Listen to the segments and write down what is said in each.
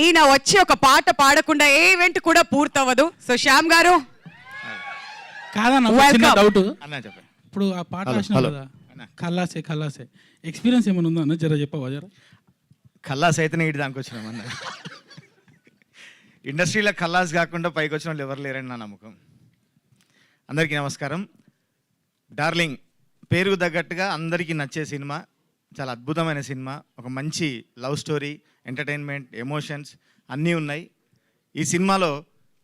ఈయన వచ్చి ఒక పాట పాడకుండా ఏ ఈవెంట్ కూడా పూర్తవ్వదు. సో శ్యామ్ గారు కాదన్న డౌట్ అన్న చెప్పండి. ఇప్పుడు ఆ పాట రాసినావు కదా, ఖల్లాసే ఖల్లాసే ఎక్స్పీరియన్స్ ఏమైనా ఉందా అన్న? జర చెప్పవా జర. ఖల్లాస్ అయితేనే ఇటు దానికి వచ్చినాం అన్న. ఇండస్ట్రీలో ఖల్లాస్ కాకుండా పైకి వచ్చిన వాళ్ళు ఎవరు లేరని నా నమ్మకం. అందరికీ నమస్కారం. డార్లింగ్ పేరుకు తగ్గట్టుగా అందరికీ నచ్చే సినిమా, చాలా అద్భుతమైన సినిమా. ఒక మంచి లవ్ స్టోరీ, ఎంటర్టైన్మెంట్, ఎమోషన్స్ అన్నీ ఉన్నాయి. ఈ సినిమాలో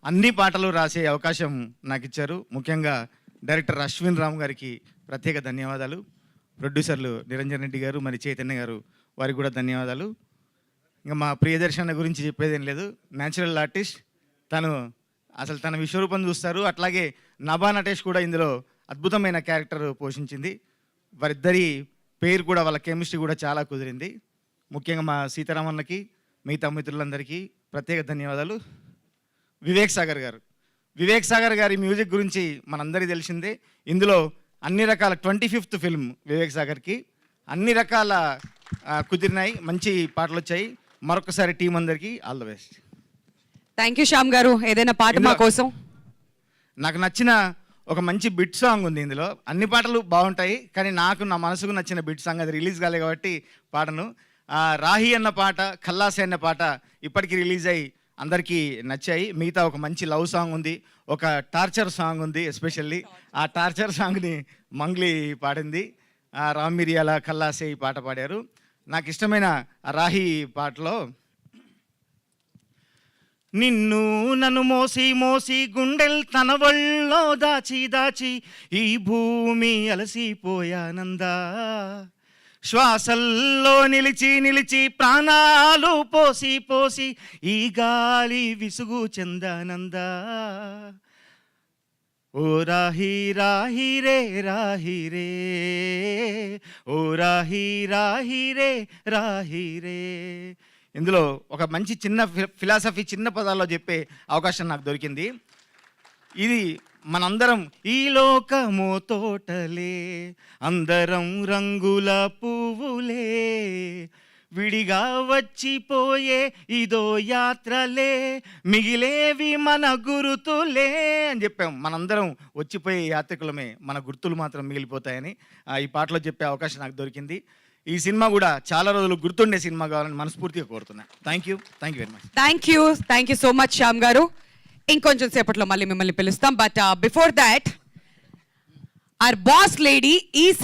అన్ని పాటలు రాసే అవకాశం నాకు ఇచ్చారు. ముఖ్యంగా డైరెక్టర్ అశ్విన్ రామ్ గారికి ప్రత్యేక ధన్యవాదాలు. ప్రొడ్యూసర్లు నిరంజన్ రెడ్డి గారు, మరి చైతన్య గారు, వారికి కూడా ధన్యవాదాలు. ఇంకా మా ప్రియదర్శన గురించి చెప్పేదేం లేదు. న్యాచురల్ ఆర్టిస్ట్ తను, అసలు తన విశ్వరూపం చూస్తారు. అట్లాగే నభా నటేష్ కూడా ఇందులో అద్భుతమైన క్యారెక్టర్ పోషించింది. వారిద్దరి పేరు కూడా, వాళ్ళ కెమిస్ట్రీ కూడా చాలా కుదిరింది. ముఖ్యంగా మా సీతారామన్నకి, మిగతా మిత్రులందరికీ ప్రత్యేక ధన్యవాదాలు. వివేక్ సాగర్ గారి మ్యూజిక్ గురించి మనందరికీ తెలిసిందే. ఇందులో అన్ని రకాల 25th ఫిల్మ్ వివేక్ సాగర్కి అన్ని రకాల కుదిరినాయి, మంచి పాటలు వచ్చాయి. మరొకసారి టీం అందరికీ all the best. Thank you Shyam గారు. ఏదైనా పాట మా కోసం. నాకు నచ్చిన ఒక మంచి బిట్ సాంగ్ ఉంది ఇందులో. అన్ని పాటలు బాగుంటాయి, కానీ నాకు నా మనసుకు నచ్చిన బిట్ సాంగ్, అది రిలీజ్ కాలే కాబట్టి పాటను. రాహి అన్న పాట, ఖల్లాసే అన్న పాట ఇప్పటికీ రిలీజ్ అయ్యి అందరికీ నచ్చాయి. మిగతా ఒక మంచి లవ్ సాంగ్ ఉంది, ఒక టార్చర్ సాంగ్ ఉంది. ఎస్పెషల్లీ ఆ టార్చర్ సాంగ్ని మంగ్లీ పాడింది. రామ్ మిరియాల, ఖల్లాసే ఈ పాట పాడారు. నాకు ఇష్టమైన రాహి పాటలో, నిన్ను నన్ను మోసి మోసి గుండెల్ తన వళ్ళో దాచి దాచి ఈ భూమి అలసిపోయానందా, శ్వాసల్లో నిలిచి నిలిచి ప్రాణాలు పోసి పోసి ఈ గాలి విసుగు చెందానందా, ఓ రాహి రాహి రే రాహి రే, ఓ రాహి రాహి రే రాహి రే. ఇందులో ఒక మంచి చిన్న ఫిలాసఫీ, చిన్న పదాల్లో చెప్పే అవకాశం నాకు దొరికింది. ఇది మనందరం ఈ లోకమో తోటలే, అందరం రంగుల పువ్వులే, విడిగా వచ్చిపోయే ఇదో యాత్రలే, మిగిలేవి మన గురుతులే అని చెప్పాం. మనందరం వచ్చిపోయే యాత్రికులమే, మన గుర్తులు మాత్రం మిగిలిపోతాయని ఈ పాటలో చెప్పే అవకాశం నాకు దొరికింది. ఈ సినిమా కూడా చాలా రోజులు గుర్తుండే సినిమా కావాలని మనస్ఫూర్తిగా కోరుతున్నాను. Thank you very much. Thank you so much Shyam గారు. ఇంకొంచెం సేపట్లో మళ్ళీ మిమ్మల్ని పిలుస్తాం. But before that, our boss lady is